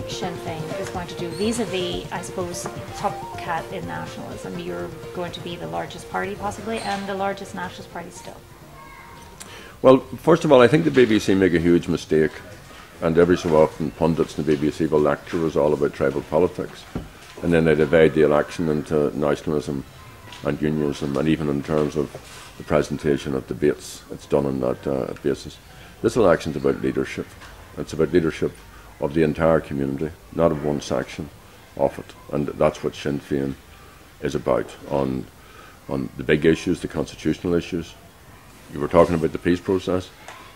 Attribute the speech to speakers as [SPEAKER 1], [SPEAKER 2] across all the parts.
[SPEAKER 1] Sinn Féin is going to do vis-a-vis, I suppose, top cat in nationalism? You're going to be the largest party possibly and the largest nationalist party still.
[SPEAKER 2] Well, first of all, I think the BBC make a huge mistake, and every so often pundits in the BBC will lecture us all about tribal politics, and then they divide the election into nationalism and unionism, and even in terms of the presentation of debates, it's done on that basis. This election is about leadership. It's about leadership of the entire community, not of one section of it, and that's what Sinn Féin is about on the big issues, the constitutional issues. You were talking about the peace process.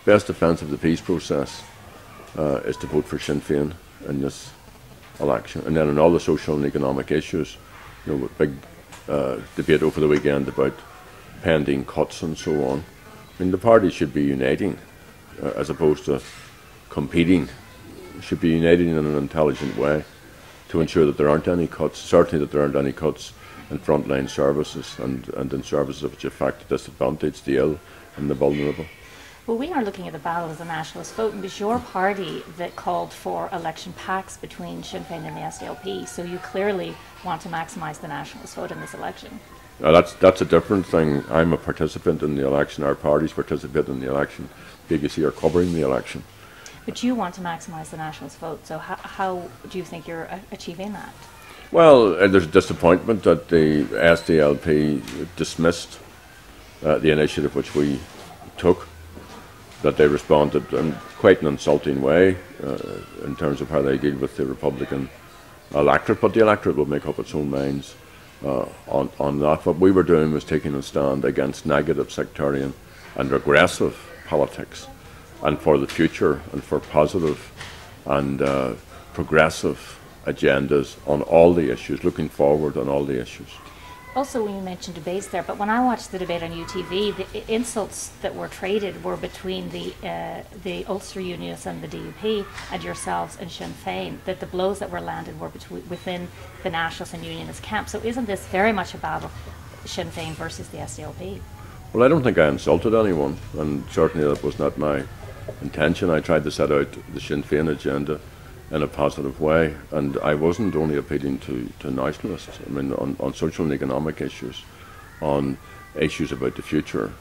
[SPEAKER 2] Best defence of the peace process is to vote for Sinn Féin in this election. And then on all the social and economic issues, big debate over the weekend about pending cuts and so on. I mean, the parties should be uniting as opposed to competing. Should be uniting in an intelligent way to ensure that there aren't any cuts, certainly that there aren't any cuts in frontline services and in services which affect the disadvantaged, the ill and the vulnerable.
[SPEAKER 1] Well, we are looking at the battle of the nationalist vote, and it was your party that called for election pacts between Sinn Féin and the SDLP, so you clearly want to maximise the nationalist vote in this election.
[SPEAKER 2] That's a different thing. I'm a participant in the election, our parties participate in the election, BBC are covering the election.
[SPEAKER 1] But you want to maximise the nationalist vote, so how do you think you're achieving that?
[SPEAKER 2] Well, there's a disappointment that the SDLP dismissed the initiative which we took, that they responded in quite an insulting way in terms of how they deal with the Republican electorate, but the electorate will make up its own minds on that. What we were doing was taking a stand against negative sectarian and regressive politics, and for the future and for positive and progressive agendas on all the issues, looking forward on all the issues.
[SPEAKER 1] Also, when you mentioned debates there, but when I watched the debate on UTV, the insults that were traded were between the Ulster Unionists and the DUP and yourselves and Sinn Féin, that the blows that were landed were within the Nationalist and Unionist camp. So isn't this very much a battle, Sinn Féin versus the SDLP?
[SPEAKER 2] Well, I don't think I insulted anyone, and certainly that was not my intention. I tried to set out the Sinn Féin agenda in a positive way, and I wasn't only appealing to nationalists. I mean, on social and economic issues, on issues about the future,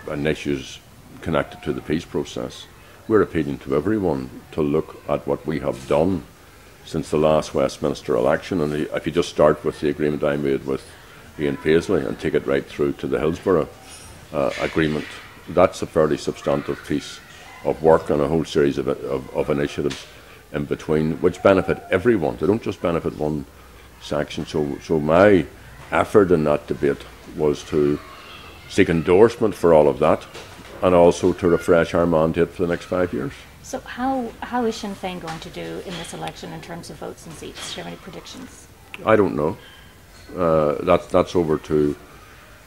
[SPEAKER 2] and issues connected to the peace process. We're appealing to everyone to look at what we have done since the last Westminster election, and if you just start with the agreement I made with Ian Paisley and take it right through to the Hillsborough agreement, that's a fairly substantive piece of work and a whole series of initiatives in between, which benefit everyone. They don't just benefit one section. So my effort in that debate was to seek endorsement for all of that, and also to refresh our mandate for the next 5 years.
[SPEAKER 1] So how is Sinn Féin going to do in this election in terms of votes and seats? Do you have any predictions?
[SPEAKER 2] I don't know. That's over to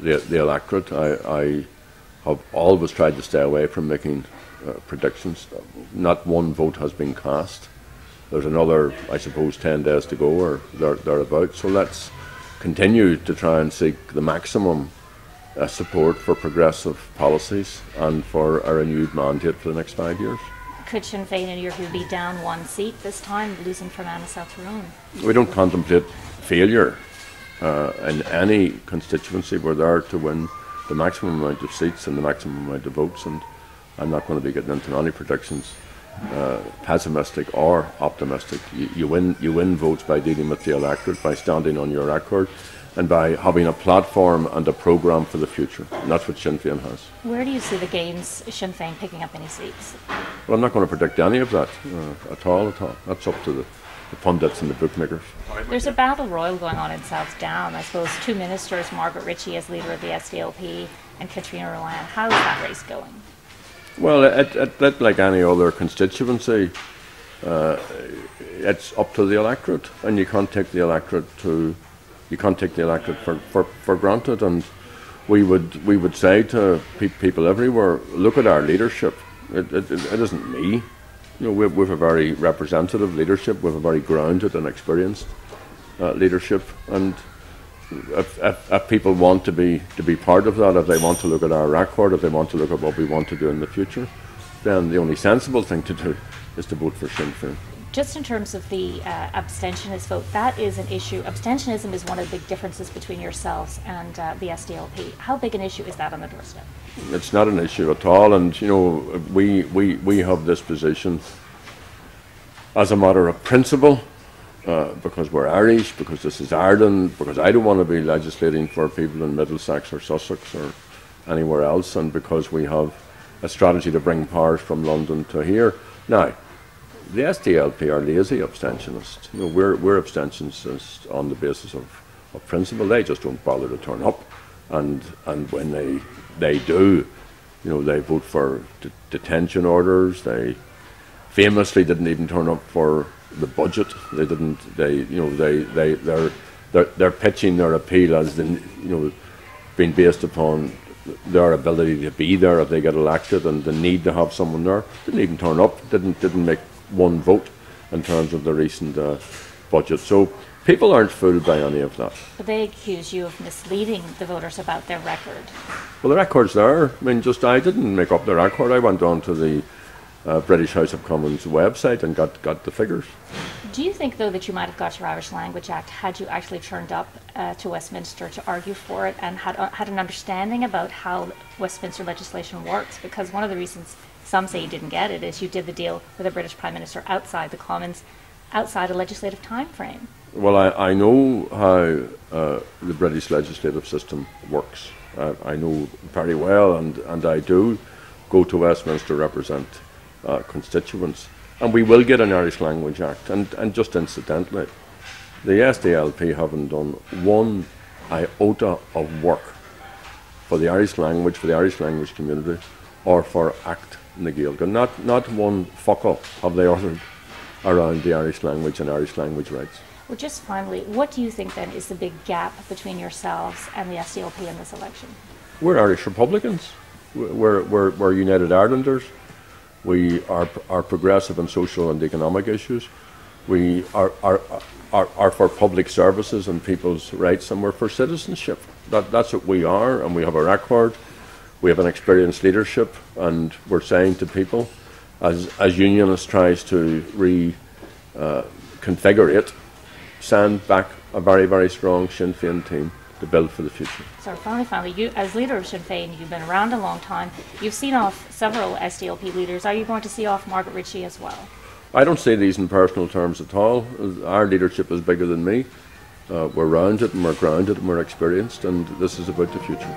[SPEAKER 2] the electorate. I have always tried to stay away from making predictions. Not one vote has been cast. There's another, I suppose, 10 days to go or thereabouts. So let's continue to try and seek the maximum support for progressive policies and for a renewed mandate for the next 5 years.
[SPEAKER 1] Could Sinn Féin, in your view, be down one seat this time, losing Fermanagh South Tyrone?
[SPEAKER 2] We don't contemplate failure in any constituency. We're there to win the maximum amount of seats and the maximum amount of votes, and I'm not going to be getting into any predictions, pessimistic or optimistic. You win votes by dealing with the electorate, by standing on your record, and by having a platform and a programme for the future. And that's what Sinn Féin has.
[SPEAKER 1] Where do you see the Games Sinn Féin picking up any seats?
[SPEAKER 2] Well, I'm not going to predict any of that at all. That's up to the pundits and the bookmakers.
[SPEAKER 1] There's a battle royal going on in South Down. I suppose two ministers, Margaret Ritchie as leader of the SDLP and Katrina Ryan. How is that race going?
[SPEAKER 2] Well, like any other constituency, it's up to the electorate, and you can't take the electorate for granted. And we would say to people everywhere, look at our leadership. It isn't me. We have a very representative leadership. We have a very grounded and experienced leadership, and if people want to be part of that, if they want to look at our record, if they want to look at what we want to do in the future, then the only sensible thing to do is to vote for Sinn Féin.
[SPEAKER 1] Just in terms of the abstentionist vote, that is an issue. Abstentionism is one of the big differences between yourselves and the SDLP. How big an issue is that on the doorstep?
[SPEAKER 2] It's not an issue at all, and you know, we have this position as a matter of principle, because we're Irish, because this is Ireland, because I don't want to be legislating for people in Middlesex or Sussex or anywhere else, and because we have a strategy to bring powers from London to here. Now, the SDLP are lazy abstentionists. You know, we're abstentionists on the basis of principle. They just don't bother to turn up, and when they do, you know, they vote for detention orders. They famously didn't even turn up for the budget. They didn't. They're pitching their appeal as being based upon their ability to be there if they get elected and the need to have someone there. Didn't even turn up. Didn't make one vote in terms of the recent budget. So people aren't fooled by any of that.
[SPEAKER 1] But they accuse you of misleading the voters about their record.
[SPEAKER 2] Well, the record's there. I mean, I didn't make up the record. I went on to the British House of Commons website and got the figures.
[SPEAKER 1] Do you think, though, that you might have got your Irish Language Act had you actually turned up to Westminster to argue for it and had an understanding about how Westminster legislation works? Because one of the reasons some say you didn't get it is you did the deal with the British Prime Minister outside the Commons, outside a legislative time frame.
[SPEAKER 2] Well, I know how the British legislative system works. I know very well, and I do go to Westminster to represent constituents. And we will get an Irish Language Act. And just incidentally, the SDLP haven't done one iota of work for the Irish language, for the Irish language community, or for Act na Gaeilge. Not one fuck up have they uttered around the Irish language and Irish language rights.
[SPEAKER 1] Well, just finally, what do you think then is the big gap between yourselves and the SDLP in this election? We're
[SPEAKER 2] Irish Republicans. We're United Irelanders. We are progressive on social and economic issues. We are for public services and people's rights, and we're for citizenship. That's what we are, and we have a record. We have an experienced leadership, and we're saying to people, as Unionist tries to reconfigure it, send back a very, very strong Sinn Féin team to build for the future.
[SPEAKER 1] So finally, you, as leader of Sinn Féin, you've been around a long time. You've seen off several SDLP leaders. Are you going to see off Margaret Ritchie as well?
[SPEAKER 2] I don't say these in personal terms at all. Our leadership is bigger than me. We're rounded and we're grounded and we're experienced, and this is about the future.